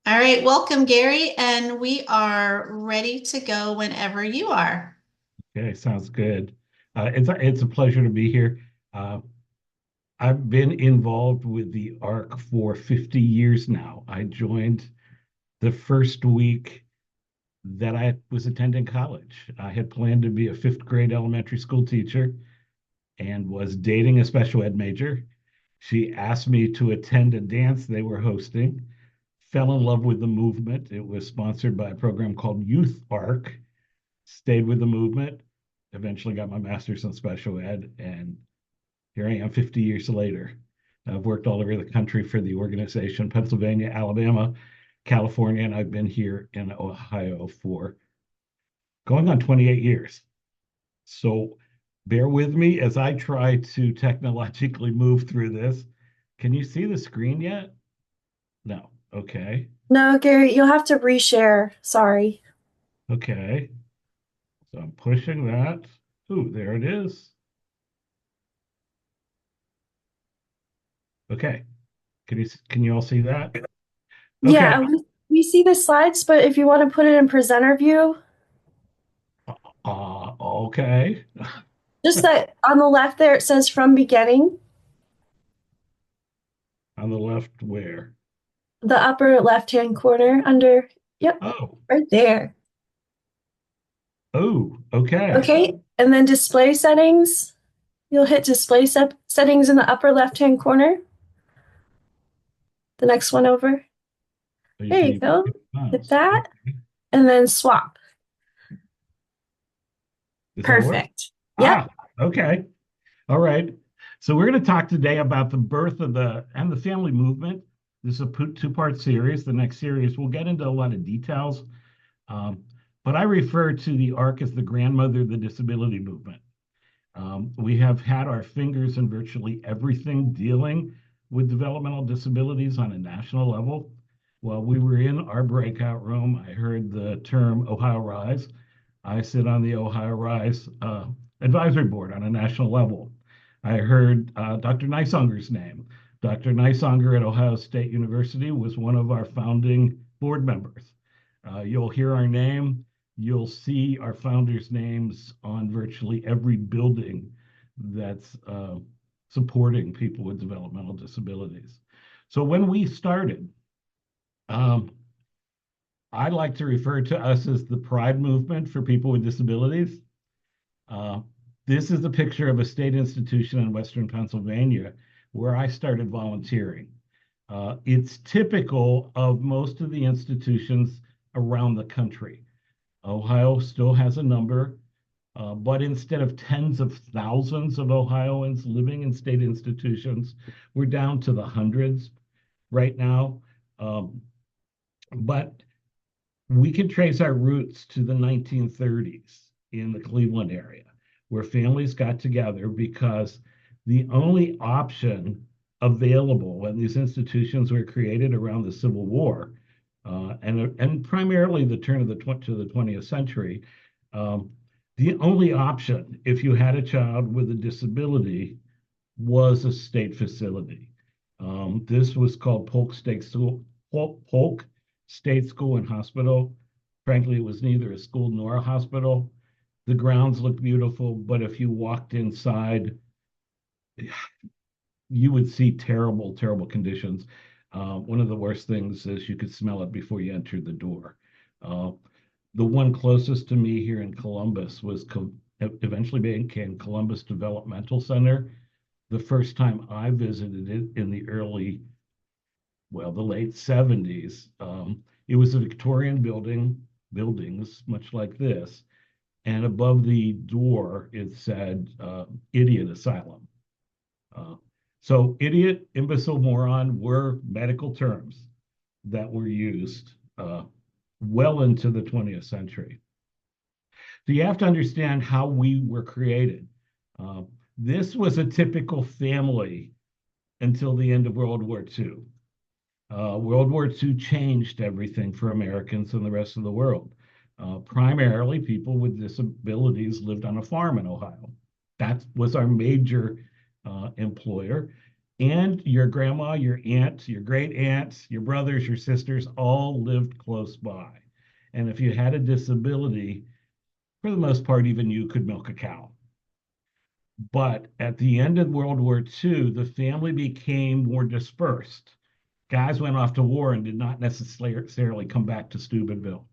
All right, welcome, Gary, and we are ready to go whenever you are. Okay, sounds good. It's a pleasure to be here. Uh, I've been involved with the ARC for 50 years now. I joined the first week that I was attending college. I had planned to be a fifth grade elementary school teacher and was dating a special ed major. She asked me to attend a dance they were hosting, fell in love with the movement. It was sponsored by a program called Youth ARC, stayed with the movement, eventually got my master's in special ed, and here I am 50 years later. I've worked all over the country for the organization, Pennsylvania, Alabama, California, and I've been here in Ohio for going on 28 years. So bear with me as I try to technologically move through this. Can you see the screen yet? No. Okay. No, Gary, you'll have to reshare. Sorry. Okay. So I'm pushing that. Ooh, there it is. Okay. Can you all see that? Okay. Yeah, we see the slides, but if you want to put it in presenter view, Okay. just that on the left there, it says from beginning, On the left where? the upper left-hand corner under, yep, Oh, right there. oh, okay. Okay, and then display settings. You'll hit settings in the upper left-hand corner. The next one over. So you There can you even go. hit Hit mouse. that, Okay. and then swap. Does that work? Perfect. Yep. Ah, okay. All right. So we're going to talk today about the birth of the family movement. This is a two-part series. The next series, we'll get into a lot of details. Um, but I refer to the ARC as the grandmother of the disability movement. We have had our fingers in virtually everything dealing with developmental disabilities on a national level. While we were in our breakout room, I heard the term Ohio Rise. I sit on the Ohio Rise advisory board on a national level. I heard Dr. Nysonger's name. Dr. Nysonger at Ohio State University was one of our founding board members. You'll hear our name. You'll see our founders' names on virtually every building that's supporting people with developmental disabilities. So when we started, um, I like to refer to us as the Pride Movement for people with disabilities. Uh, this is a picture of a state institution in Western Pennsylvania where I started volunteering. It's typical of most of the institutions around the country. Ohio still has a number, but instead of tens of thousands of Ohioans living in state institutions, we're down to the hundreds right now. Um, but we can trace our roots to the 1930s in the Cleveland area, where families got together because the only option available when these institutions were created around the Civil War, and primarily the turn of the 20th century, um, the only option if you had a child with a disability was a state facility. This was called Polk State School and Hospital. Frankly, it was neither a school nor a hospital. The grounds looked beautiful, but if you walked inside, you would see terrible, terrible conditions. One of the worst things is you could smell it before you entered the door. Uh, the one closest to me here in Columbus was eventually became Columbus Developmental Center. The first time I visited it in the late 70s. It was a Victorian buildings, much like this. And above the door, it said idiot asylum. Uh, so idiot, imbecile, moron were medical terms that were used well into the 20th century. So you have to understand how we were created. Uh, this was a typical family until the end of World War II. World War II changed everything for Americans and the rest of the world. Primarily, people with disabilities lived on a farm in Ohio. That was our major employer. And your grandma, your aunt, your great aunts, your brothers, your sisters all lived close by. And if you had a disability, for the most part, even you could milk a cow. But at the end of World War II, the family became more dispersed. Guys went off to war and did not necessarily come back to Steubenville.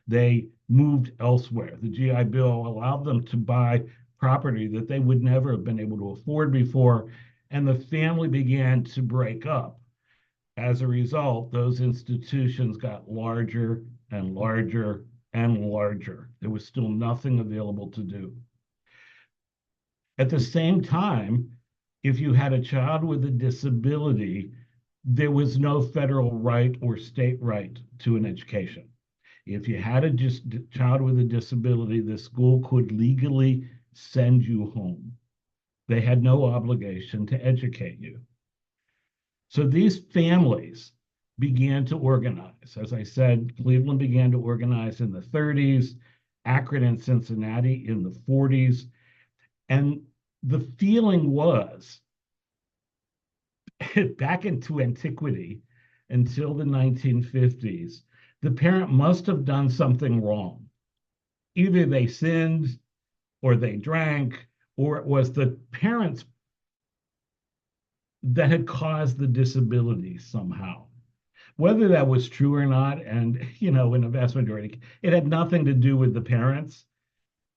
They moved elsewhere. The GI Bill allowed them to buy property that they would never have been able to afford before, and the family began to break up. As a result, those institutions got larger and larger and larger. There was still nothing available to do. At the same time, if you had a child with a disability, there was no federal right or state right to an education. If you had a child with a disability, the school could legally send you home. They had no obligation to educate you. So these families began to organize. As I said, Cleveland began to organize in the 30s, Akron and Cincinnati in the 40s. And the feeling was back into antiquity until the 1950s, the parent must have done something wrong. Either they sinned or they drank, or it was the parents that had caused the disability somehow. Whether that was true or not, and in a vast majority, it had nothing to do with the parents,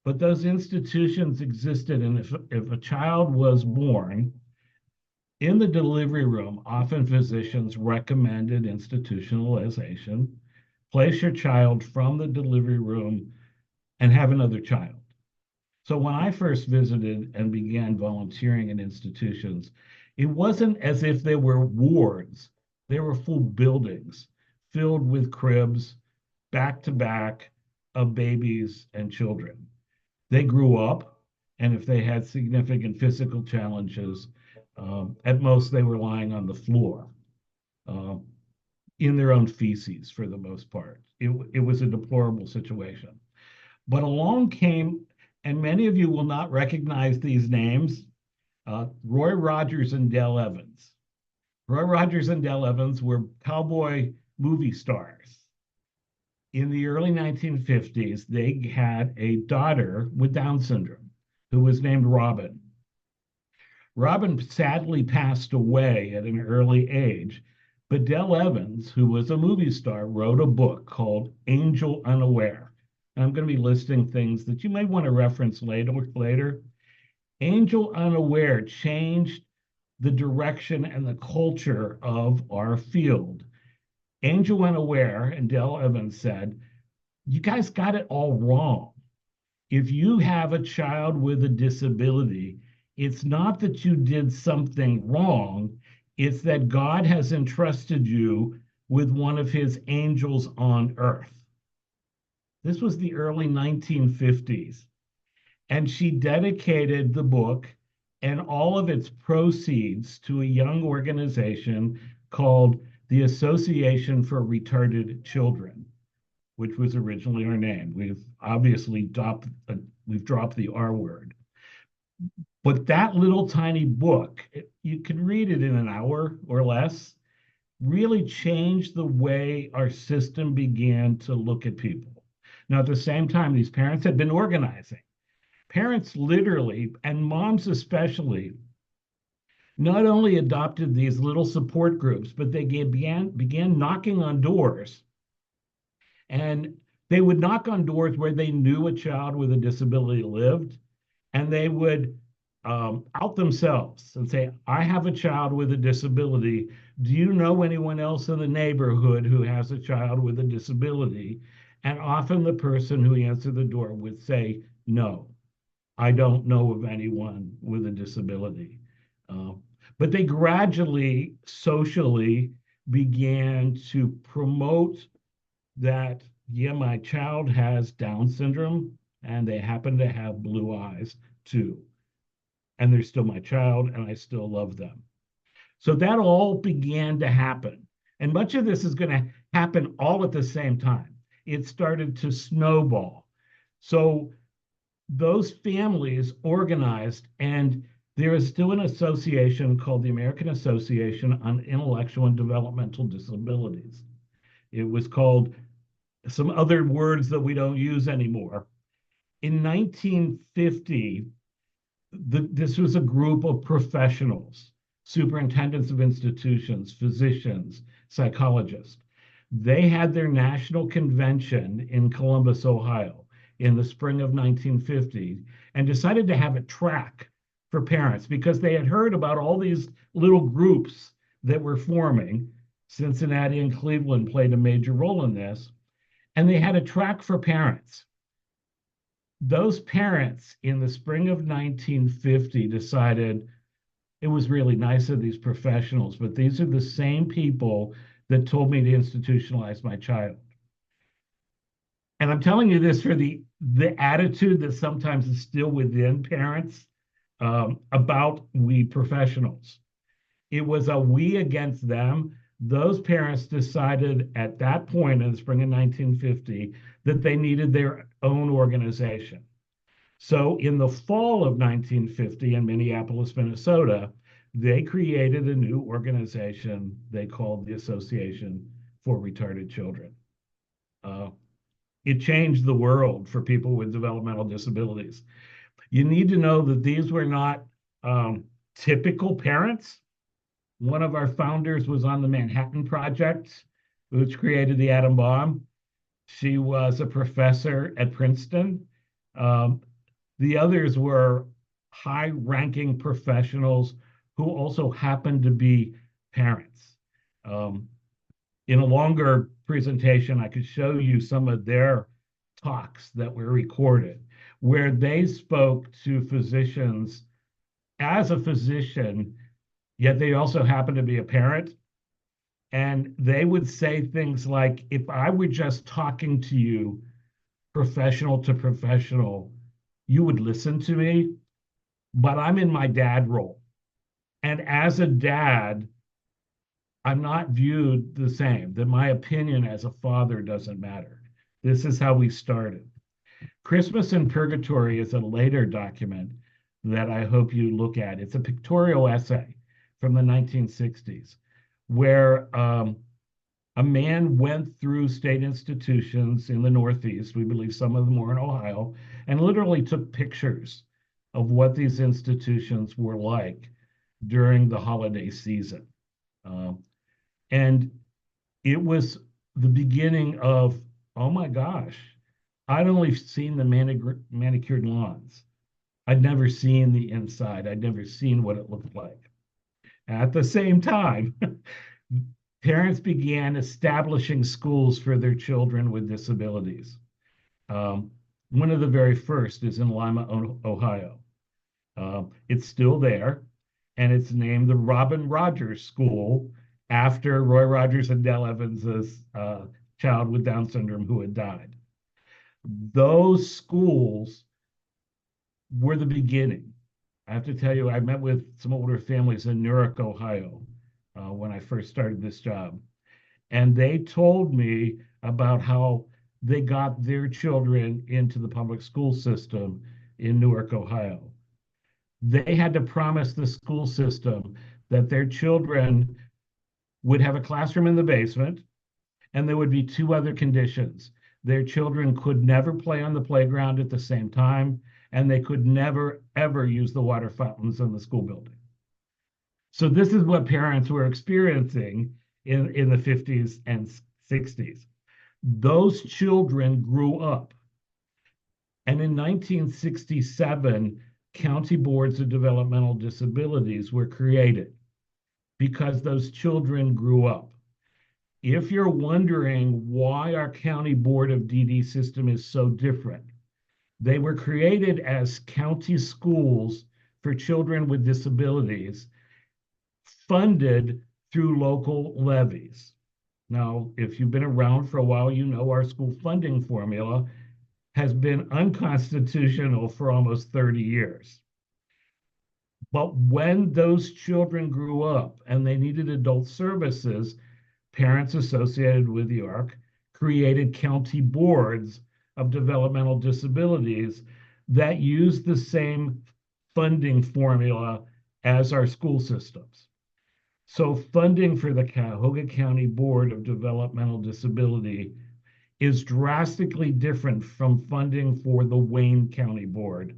but those institutions existed. And if a child was born in the delivery room, often physicians recommended institutionalization, place your child from the delivery room and have another child. So when I first visited and began volunteering in institutions, it wasn't as if there were wards. There were full buildings filled with cribs, back to back, of babies and children. They grew up, and if they had significant physical challenges, at most they were lying on the floor uh, in their own feces for the most part. It was a deplorable situation. But along came, and many of you will not recognize these names, Roy Rogers and Dale Evans. Roy Rogers and Dale Evans were cowboy movie stars. In the early 1950s, they had a daughter with Down syndrome who was named Robin. Robin sadly passed away at an early age, but Dale Evans, who was a movie star, wrote a book called Angel Unaware. And I'm going to be listing things that you may want to reference later. Angel Unaware changed the direction and the culture of our field. Angel Unaware, and Dale Evans said, you guys got it all wrong. If you have a child with a disability, it's not that you did something wrong, it's that God has entrusted you with one of his angels on earth. This was the early 1950s. And she dedicated the book and all of its proceeds to a young organization called the Association for Retarded Children, which was originally our name. We've obviously dropped the R word. But that little tiny book, you can read it in an hour or less, really changed the way our system began to look at people. Now, at the same time, these parents had been organizing. Parents literally, and moms especially, not only adopted these little support groups, but they began knocking on doors. And they would knock on doors where they knew a child with a disability lived, and they would out themselves and say, I have a child with a disability. Do you know anyone else in the neighborhood who has a child with a disability? And often the person who answered the door would say, no, I don't know of anyone with a disability. But they gradually, socially, began to promote that, yeah, my child has Down syndrome, and they happen to have blue eyes too. And they're still my child, and I still love them. So that all began to happen. And much of this is going to happen all at the same time. It started to snowball. So those families organized, and There is still an association called the American Association on Intellectual and Developmental Disabilities. It was called some other words that we don't use anymore. In 1950, this was a group of professionals, superintendents of institutions, physicians, psychologists. They had their national convention in Columbus, Ohio, in the spring of 1950, and decided to have a track for parents because they had heard about all these little groups that were forming. Cincinnati and Cleveland played a major role in this, and they had a track for parents. Those parents in the spring of 1950 decided it was really nice of these professionals, but these are the same people that told me to institutionalize my child. And I'm telling you this for the attitude that sometimes is still within parents about we professionals. It was a we against them. Those parents decided at that point in the spring of 1950 that they needed their own organization. So in the fall of 1950 in Minneapolis, Minnesota, they created a new organization they called the Association for Retarded Children. It changed the world for people with developmental disabilities. You need to know that these were not typical parents. One of our founders was on the Manhattan Project, which created the atom bomb. She was a professor at Princeton. The others were high-ranking professionals who also happened to be parents. In a longer presentation, I could show you some of their talks that were recorded, where they spoke to physicians as a physician, yet they also happened to be a parent. And they would say things like, if I were just talking to you professional to professional, you would listen to me, but I'm in my dad role. And as a dad, I'm not viewed the same, that my opinion as a father doesn't matter. This is how we started. Christmas in Purgatory is a later document that I hope you look at. It's a pictorial essay from the 1960s where a man went through state institutions in the Northeast, we believe some of them were in Ohio, and literally took pictures of what these institutions were like during the holiday season. And it was the beginning of, oh my gosh, I'd only seen the manicured lawns. I'd never seen the inside. I'd never seen what it looked like. At the same time, parents began establishing schools for their children with disabilities. One of the very first is in Lima, Ohio. It's still there, and it's named the Robin Rogers School after Roy Rogers and Dell Evans's child with Down syndrome who had died. Those schools were the beginning. I have to tell you, I met with some older families in Newark, Ohio, when I first started this job. And they told me about how they got their children into the public school system in Newark, Ohio. They had to promise the school system that their children would have a classroom in the basement, and there would be two other conditions. Their children could never play on the playground at the same time, and they could never, ever use the water fountains in the school building. So this is what parents were experiencing in the 50s and 60s. Those children grew up. And in 1967, county boards of developmental disabilities were created because those children grew up. If you're wondering why our county board of DD system is so different, they were created as county schools for children with disabilities, funded through local levies. Now, if you've been around for a while, you know our school funding formula has been unconstitutional for almost 30 years. But when those children grew up and they needed adult services, parents associated with the ARC created county boards of developmental disabilities that used the same funding formula as our school systems. So funding for the Cuyahoga County Board of Developmental Disability is drastically different from funding for the Wayne County Board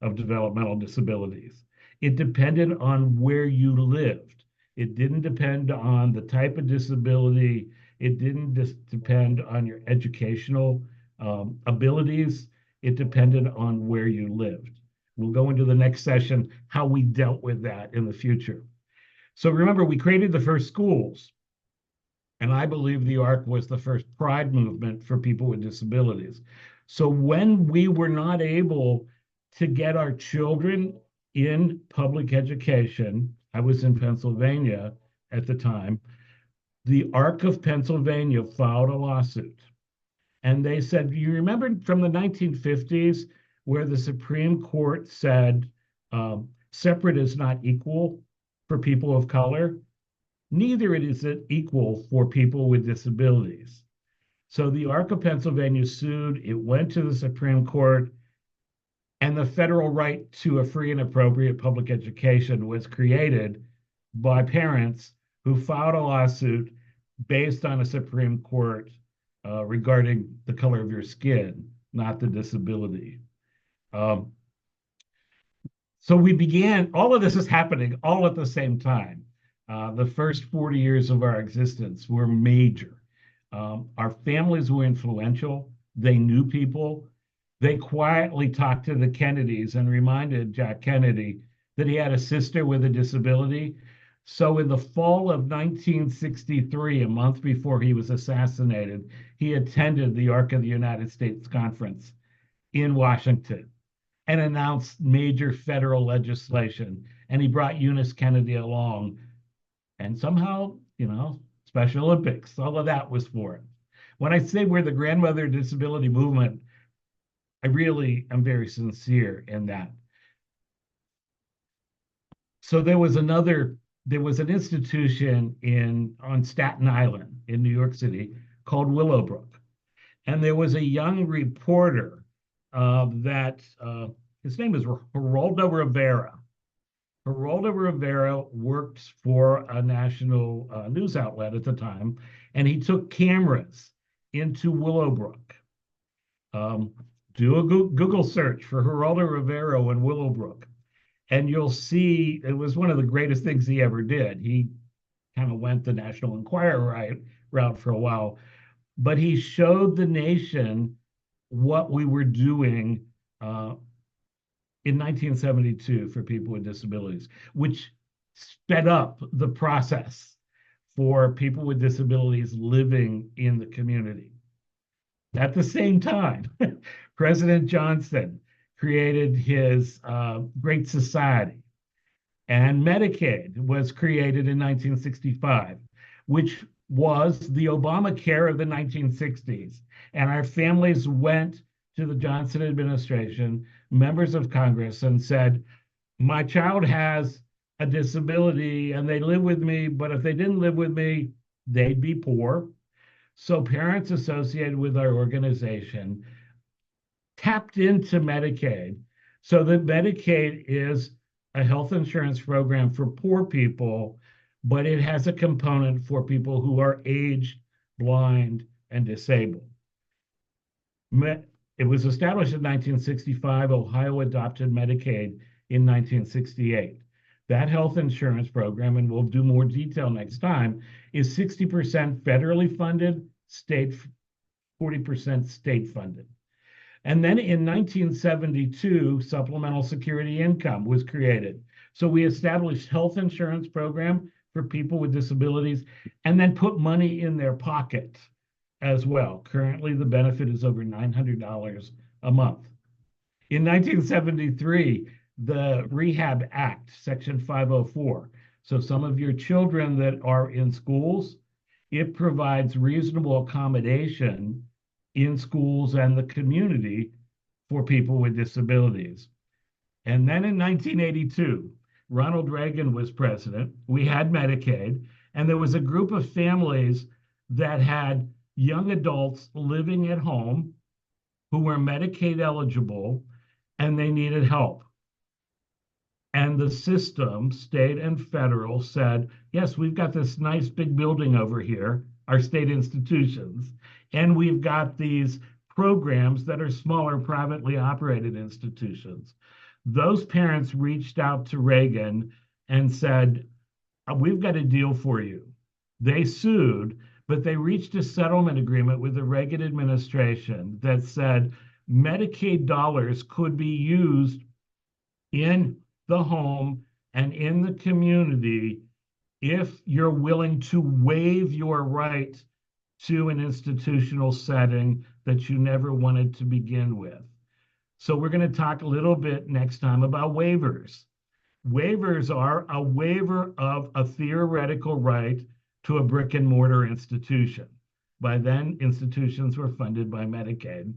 of Developmental Disabilities. It depended on where you lived. It didn't depend on the type of disability. It didn't depend on your educational abilities. It depended on where you lived. We'll go into the next session how we dealt with that in the future. So remember, we created the first schools. And I believe the ARC was the first pride movement for people with disabilities. So when we were not able to get our children in public education, I was in Pennsylvania at the time, the ARC of Pennsylvania filed a lawsuit. And they said, you remember from the 1950s where the Supreme Court said separate is not equal for people of color? Neither is it equal for people with disabilities. So the ARC of Pennsylvania sued, it went to the Supreme Court, and the federal right to a free and appropriate public education was created by parents who filed a lawsuit based on a Supreme Court regarding the color of your skin, not the disability. So we began, all of this is happening all at the same time. The first 40 years of our existence were major. Our families were influential. They knew people. They quietly talked to the Kennedys and reminded Jack Kennedy that he had a sister with a disability. So in the fall of 1963, a month before he was assassinated, he attended the ARC of the United States conference in Washington and announced major federal legislation. And he brought Eunice Kennedy along. And somehow, Special Olympics, all of that was for it. When I say we're the grandmother disability movement, I really am very sincere in that. So there was an institution on Staten Island in New York City called Willowbrook. And there was a young reporter his name is Geraldo Rivera. Geraldo Rivera worked for a national news outlet at the time, and he took cameras into Willowbrook. Do a Google search for Geraldo Rivera in Willowbrook, and you'll see it was one of the greatest things he ever did. He kind of went the National Enquirer route for a while, but he showed the nation what we were doing in 1972 for people with disabilities, which sped up the process for people with disabilities living in the community. At the same time, President Johnson created his Great Society, and Medicaid was created in 1965, which was the Obamacare of the 1960s. And our families went to the Johnson administration, members of Congress, and said, my child has a disability and they live with me, but if they didn't live with me, they'd be poor. So parents associated with our organization tapped into Medicaid so that Medicaid is a health insurance program for poor people, but it has a component for people who are aged, blind, and disabled. It was established in 1965. Ohio adopted Medicaid in 1968. That health insurance program, and we'll do more detail next time, is 60% federally funded, 40% state funded. And then in 1972, supplemental security income was created. So we established health insurance program for people with disabilities and then put money in their pocket as well. Currently, the benefit is over $900 a month. In 1973, the Rehab Act, Section 504. So some of your children that are in schools, it provides reasonable accommodation in schools and the community for people with disabilities. And then in 1982, Ronald Reagan was president. We had Medicaid, and there was a group of families that had young adults living at home who were Medicaid eligible, and they needed help. And the system, state and federal, said, yes, we've got this nice big building over here, our state institutions, and we've got these programs that are smaller privately operated institutions. Those parents reached out to Reagan and said, we've got a deal for you. They sued, but they reached a settlement agreement with the Reagan administration that said Medicaid dollars could be used in the home and in the community if you're willing to waive your right to an institutional setting that you never wanted to begin with. So we're going to talk a little bit next time about waivers. Waivers are a waiver of a theoretical right to a brick and mortar institution. By then, institutions were funded by Medicaid.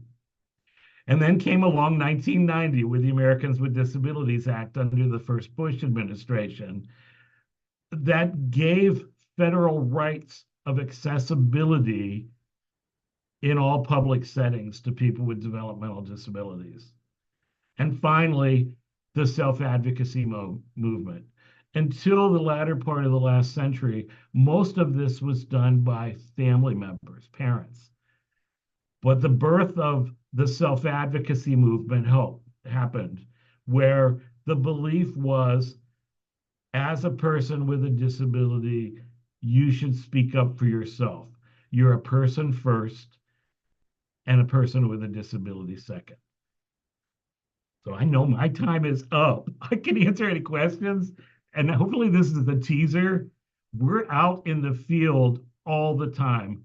And then came along 1990 with the Americans with Disabilities Act under the first Bush administration that gave federal rights of accessibility in all public settings to people with developmental disabilities. And finally, the self-advocacy movement. Until the latter part of the last century, most of this was done by family members, parents. But the birth of the self-advocacy movement happened, where the belief was, as a person with a disability, you should speak up for yourself. You're a person first and a person with a disability second. So I know my time is up. I can answer any questions. And hopefully this is the teaser. We're out in the field all the time,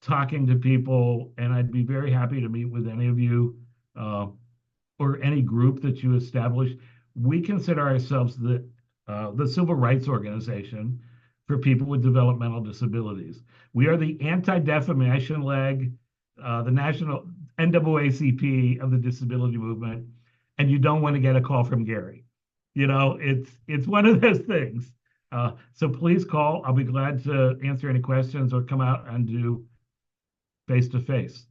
talking to people, and I'd be very happy to meet with any of you or any group that you establish. We consider ourselves the civil rights organization for people with developmental disabilities. We are the anti-defamation leg, the national NAACP of the disability movement, and you don't want to get a call from Gary. You know, it's one of those things. So please call. I'll be glad to answer any questions or come out and do face-to-face.